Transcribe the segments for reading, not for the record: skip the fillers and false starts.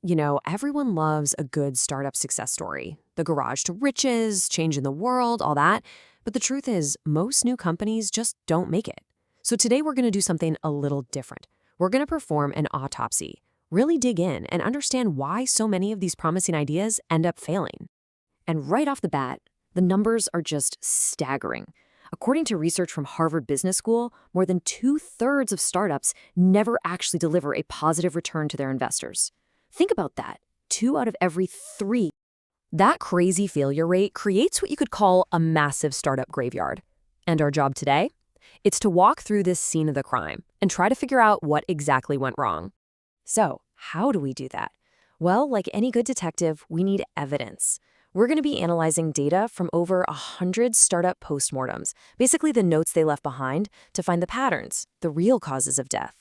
Everyone loves a good startup success story. The garage to riches, changing the world, all that. But the truth is, most new companies just don't make it. So today we're going to do something a little different. We're going to perform an autopsy, really dig in and understand why so many of these promising ideas end up failing. And right off the bat, the numbers are just staggering. According to research from Harvard Business School, more than 2/3 of startups never actually deliver a positive return to their investors. Think about that. 2 out of every 3. That crazy failure rate creates what you could call a massive startup graveyard. And our job today? It's to walk through this scene of the crime and try to figure out what exactly went wrong. So, how do we do that? Well, like any good detective, we need evidence. We're going to be analyzing data from over 100 startup postmortems, basically the notes they left behind, to find the patterns, the real causes of death.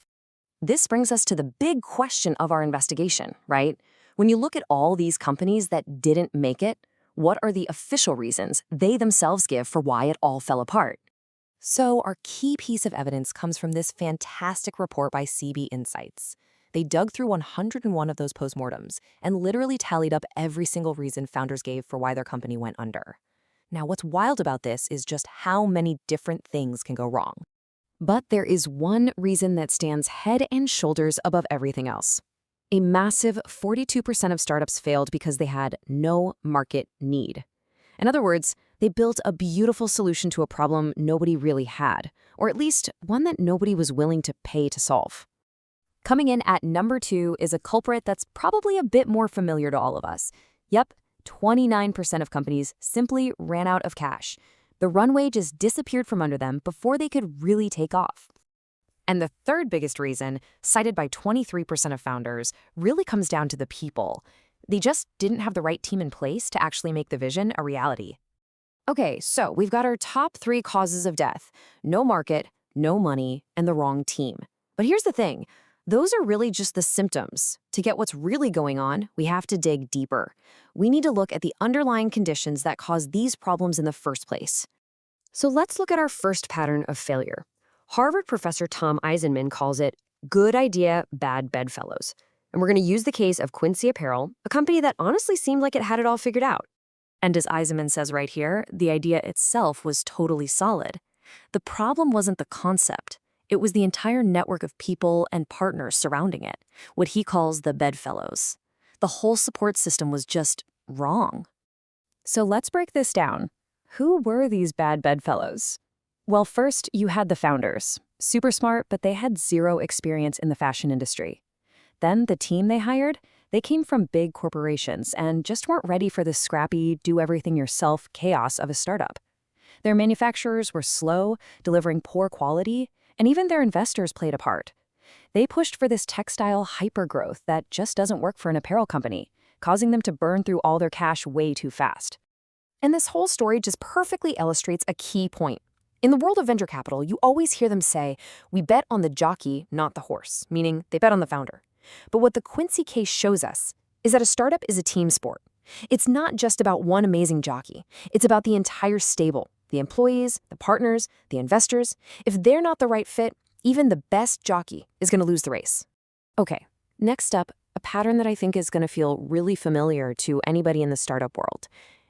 This brings us to the big question of our investigation, right? When you look at all these companies that didn't make it, what are the official reasons they themselves give for why it all fell apart? So our key piece of evidence comes from this fantastic report by CB Insights. They dug through 101 of those postmortems and literally tallied up every single reason founders gave for why their company went under. Now, what's wild about this is just how many different things can go wrong. But there is one reason that stands head and shoulders above everything else. A massive 42% of startups failed because they had no market need. In other words, they built a beautiful solution to a problem nobody really had, or at least one that nobody was willing to pay to solve. Coming in at number 2 is a culprit that's probably a bit more familiar to all of us. Yep, 29% of companies simply ran out of cash. The runway just disappeared from under them before they could really take off. And the third biggest reason, cited by 23% of founders, really comes down to the people. They just didn't have the right team in place to actually make the vision a reality. Okay, so we've got our top 3 causes of death: no market, no money, and the wrong team. But here's the thing. Those are really just the symptoms. To get what's really going on, we have to dig deeper. We need to look at the underlying conditions that cause these problems in the first place. So let's look at our first pattern of failure. Harvard professor Tom Eisenman calls it good idea, bad bedfellows. And we're going to use the case of Quincy Apparel, a company that honestly seemed like it had it all figured out. And as Eisenman says right here, the idea itself was totally solid. The problem wasn't the concept. It was the entire network of people and partners surrounding it, what he calls the bedfellows. The whole support system was just wrong. So let's break this down. Who were these bad bedfellows? Well, first, you had the founders. Super smart, but they had zero experience in the fashion industry. Then the team they hired, they came from big corporations and just weren't ready for the scrappy, do-everything-yourself chaos of a startup. Their manufacturers were slow, delivering poor quality, and even their investors played a part. They pushed for this textile hypergrowth that just doesn't work for an apparel company, causing them to burn through all their cash way too fast. And this whole story just perfectly illustrates a key point. In the world of venture capital, you always hear them say, we bet on the jockey, not the horse, meaning they bet on the founder. But what the Quincy case shows us is that a startup is a team sport. It's not just about one amazing jockey. It's about the entire stable. The employees, the partners, the investors. If they're not the right fit, even the best jockey is going to lose the race. Okay, next up, a pattern that I think is going to feel really familiar to anybody in the startup world.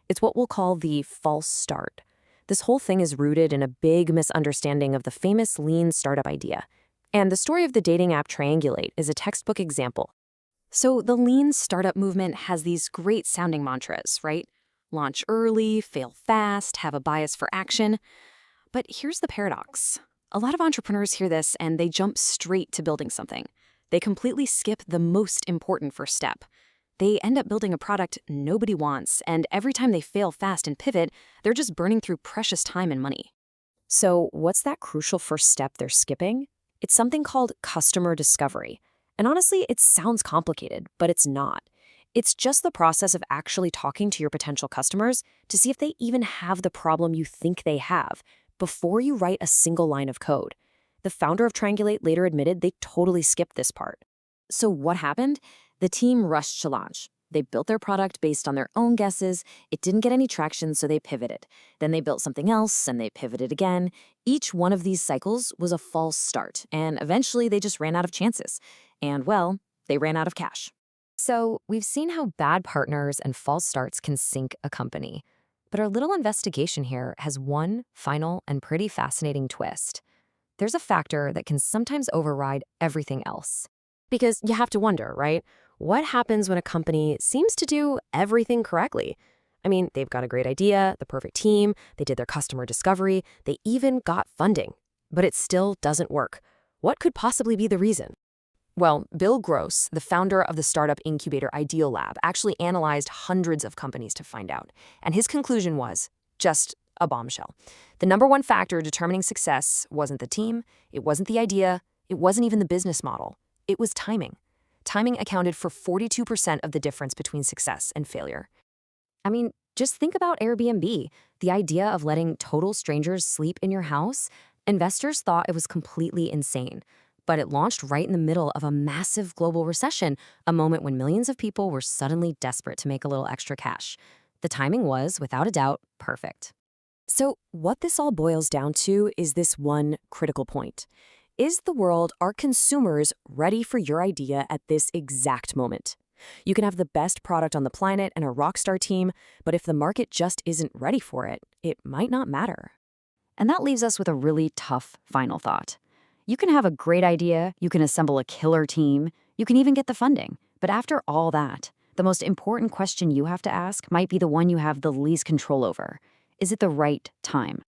It's what we'll call the false start. This whole thing is rooted in a big misunderstanding of the famous lean startup idea. And the story of the dating app Triangulate is a textbook example. So the lean startup movement has these great sounding mantras, right? Launch early, fail fast, have a bias for action. But here's the paradox. A lot of entrepreneurs hear this and they jump straight to building something. They completely skip the most important first step. They end up building a product nobody wants, and every time they fail fast and pivot, they're just burning through precious time and money. So what's that crucial first step they're skipping? It's something called customer discovery. And honestly, it sounds complicated, but it's not. It's just the process of actually talking to your potential customers to see if they even have the problem you think they have before you write a single line of code. The founder of Triangulate later admitted they totally skipped this part. So what happened? The team rushed to launch. They built their product based on their own guesses. It didn't get any traction, so they pivoted. Then they built something else, and they pivoted again. Each one of these cycles was a false start, and eventually they just ran out of chances. And, well, they ran out of cash. So, we've seen how bad partners and false starts can sink a company. But our little investigation here has one final and pretty fascinating twist. There's a factor that can sometimes override everything else. Because you have to wonder, right? What happens when a company seems to do everything correctly? I mean, they've got a great idea, the perfect team, they did their customer discovery, they even got funding. But it still doesn't work. What could possibly be the reason? Well, Bill Gross, the founder of the startup incubator Ideal Lab, actually analyzed hundreds of companies to find out. And his conclusion was just a bombshell. The number one factor determining success wasn't the team, it wasn't the idea, it wasn't even the business model. It was timing. Timing accounted for 42% of the difference between success and failure. I mean, just think about Airbnb, the idea of letting total strangers sleep in your house. Investors thought it was completely insane. But it launched right in the middle of a massive global recession, a moment when millions of people were suddenly desperate to make a little extra cash. The timing was, without a doubt, perfect. So what this all boils down to is this one critical point. Is the world, our consumers, ready for your idea at this exact moment? You can have the best product on the planet and a rockstar team, but if the market just isn't ready for it, it might not matter. And that leaves us with a really tough final thought. You can have a great idea, you can assemble a killer team, you can even get the funding. But after all that, the most important question you have to ask might be the one you have the least control over. Is it the right time?